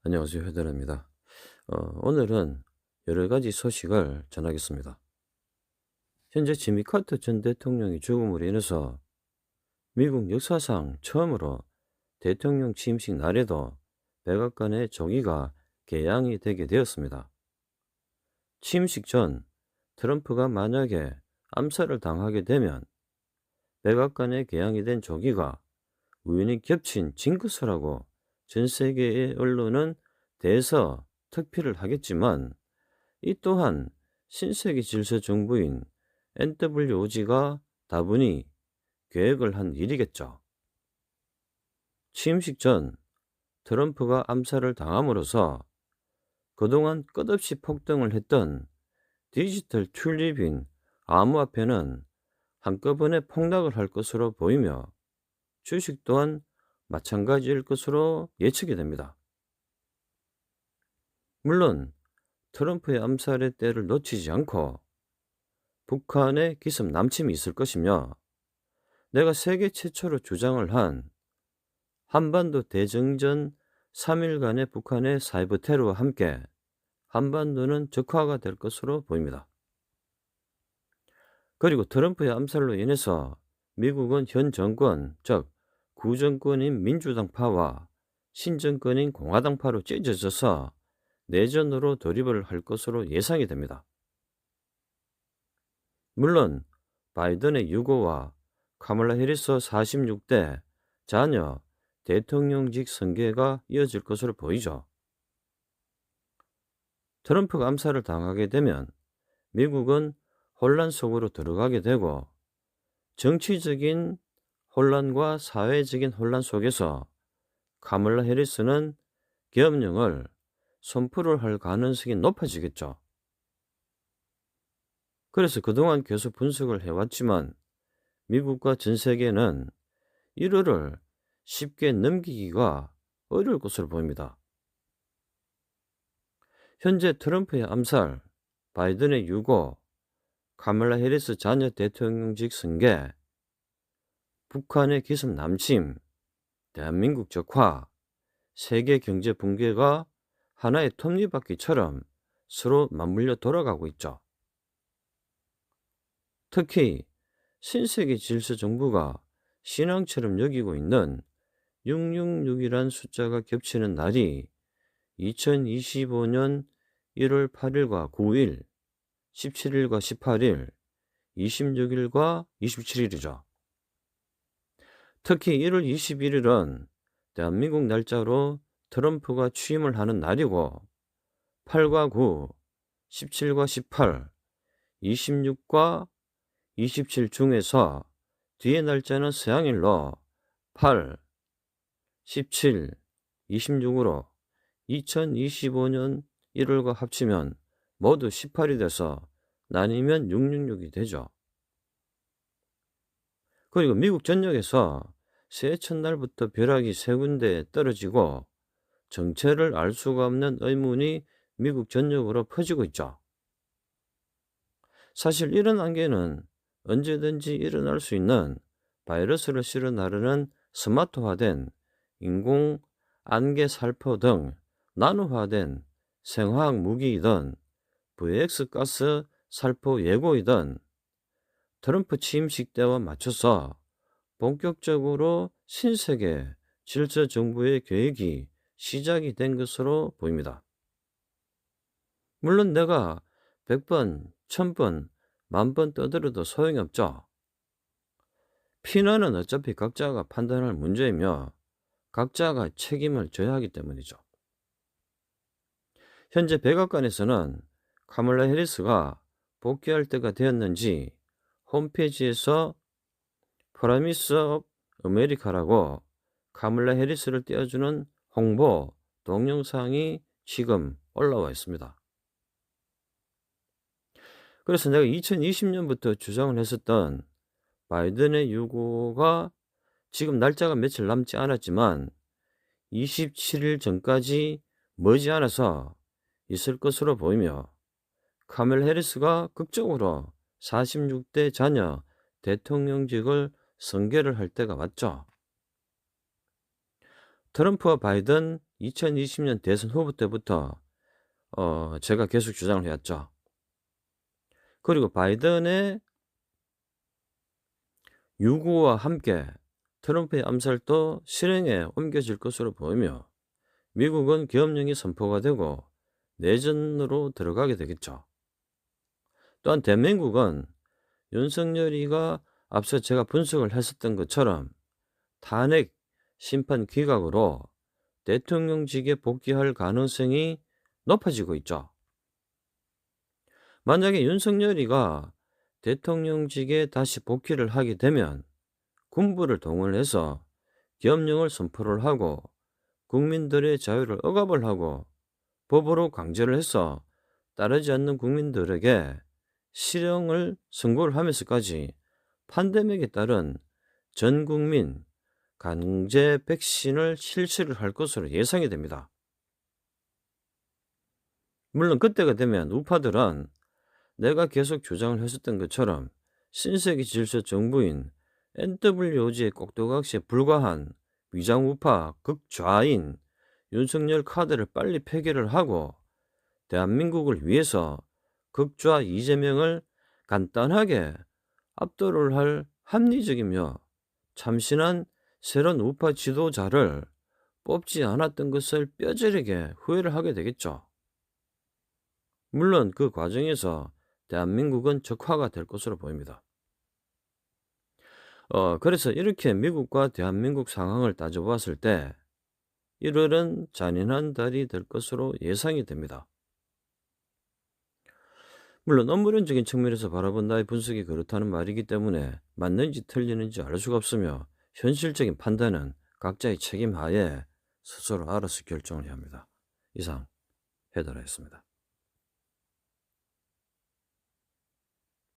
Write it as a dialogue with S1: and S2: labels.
S1: 안녕하세요. 회대입니다. 오늘은 여러 가지 소식을 전하겠습니다. 현재 지미 카터 전 대통령의 죽음으로 인해서 미국 역사상 처음으로 대통령 취임식 날에도 백악관의 조기가 개양이 되게 되었습니다. 취임식 전 트럼프가 만약에 암살을 당하게 되면 백악관에 개양이 된 조기가 우연히 겹친 징크스라고 전 세계의 언론은 대서 특필을 하겠지만, 이 또한 신세계 질서 정부인 NWOG가 다분히 계획을 한 일이겠죠. 취임식 전 트럼프가 암살을 당함으로써 그동안 끝없이 폭등을 했던 디지털 튤립인 암호화폐는 한꺼번에 폭락을 할 것으로 보이며, 주식 또한 마찬가지일 것으로 예측이 됩니다. 물론 트럼프의 암살의 때를 놓치지 않고 북한의 기습 남침이 있을 것이며, 내가 세계 최초로 주장을 한 한반도 대정전 3일간의 북한의 사이버 테러와 함께 한반도는 적화가 될 것으로 보입니다. 그리고 트럼프의 암살로 인해서 미국은 현 정권, 즉 구정권인 민주당파와 신정권인 공화당파로 찢어져서 내전으로 돌입을 할 것으로 예상이 됩니다. 물론 바이든의 유고와 카멀라 해리스 46대 자녀 대통령직 선거가 이어질 것으로 보이죠. 트럼프가 암살을 당하게 되면 미국은 혼란 속으로 들어가게 되고, 정치적인 혼란과 사회적인 혼란 속에서 카멀라 해리스는 계엄령을 선포를 할 가능성이 높아지겠죠. 그래서 그동안 계속 분석을 해왔지만 미국과 전 세계는 1월을 쉽게 넘기기가 어려울 것으로 보입니다. 현재 트럼프의 암살, 바이든의 유고, 카멀라 해리스 자녀 대통령직 승계, 북한의 기습 남침, 대한민국 적화, 세계 경제 붕괴가 하나의 톱니바퀴처럼 서로 맞물려 돌아가고 있죠. 특히 신세계 질서 정부가 신앙처럼 여기고 있는 666이란 숫자가 겹치는 날이 2025년 1월 8일과 9일, 17일과 18일, 26일과 27일이죠. 특히 1월 21일은 대한민국 날짜로 트럼프가 취임을 하는 날이고, 8과 9, 17과 18, 26과 27 중에서 뒤의 날짜는 서양일로 8, 17, 26으로 2025년 1월과 합치면 모두 18이 돼서 나뉘면 666이 되죠. 그리고 미국 전역에서 새해 첫날부터 벼락이 세 군데에 떨어지고 정체를 알 수가 없는 의문이 미국 전역으로 퍼지고 있죠. 사실 이런 안개는 언제든지 일어날 수 있는 바이러스를 실어 나르는 스마트화된 인공 안개 살포 등 나노화된 생화학 무기이든 VX 가스 살포 예고이든 트럼프 취임식 때와 맞춰서 본격적으로 신세계 질서 정부의 계획이 시작이 된 것으로 보입니다. 물론 내가 100번, 1000번, 10,000번 떠들어도 소용이 없죠. 피난은 어차피 각자가 판단할 문제이며 각자가 책임을 져야 하기 때문이죠. 현재 백악관에서는 카멀라 해리스가 복귀할 때가 되었는지 홈페이지에서 프라미스 업 아메리카라고 카멀라 해리스를 띄워주는 홍보 동영상이 지금 올라와 있습니다. 그래서 내가 2020년부터 주장을 했었던 바이든의 유고가 지금 날짜가 며칠 남지 않았지만 27일 전까지 머지않아서 있을 것으로 보이며, 카멀라 해리스가 극적으로 46대 자녀 대통령직을 승계를 할 때가 왔죠. 트럼프와 바이든 2020년 대선 후보 때부터 제가 계속 주장을 해 왔죠. 그리고 바이든의 요구와 함께 트럼프의 암살도 실행에 옮겨질 것으로 보이며 미국은 계엄령이 선포가 되고 내전으로 들어가게 되겠죠. 또한 대한민국은 윤석열이가 앞서 제가 분석을 했었던 것처럼 탄핵 심판 기각으로 대통령직에 복귀할 가능성이 높아지고 있죠. 만약에 윤석열이가 대통령직에 다시 복귀를 하게 되면 군부를 동원해서 계엄령을 선포를 하고 국민들의 자유를 억압을 하고 법으로 강제를 해서 따르지 않는 국민들에게 실형을 선고를 하면서까지 팬데믹에 따른 전 국민 강제 백신을 실시를 할 것으로 예상이 됩니다. 물론 그때가 되면 우파들은 내가 계속 주장을 했었던 것처럼 신세계 질서 정부인 NWO지의 꼭두각시에 불과한 위장 우파 극좌인 윤석열 카드를 빨리 폐기를 하고 대한민국을 위해서 극좌 이재명을 간단하게 압도를 할 합리적이며 참신한 새로운 우파 지도자를 뽑지 않았던 것을 뼈저리게 후회를 하게 되겠죠. 물론 그 과정에서 대한민국은 적화가 될 것으로 보입니다. 그래서 이렇게 미국과 대한민국 상황을 따져보았을 때 1월은 잔인한 달이 될 것으로 예상이 됩니다. 물론 업무론적인 측면에서 바라본 나의 분석이 그렇다는 말이기 때문에 맞는지 틀리는지 알 수가 없으며 현실적인 판단은 각자의 책임 하에 스스로 알아서 결정을 해야 합니다. 이상 해달하였습니다.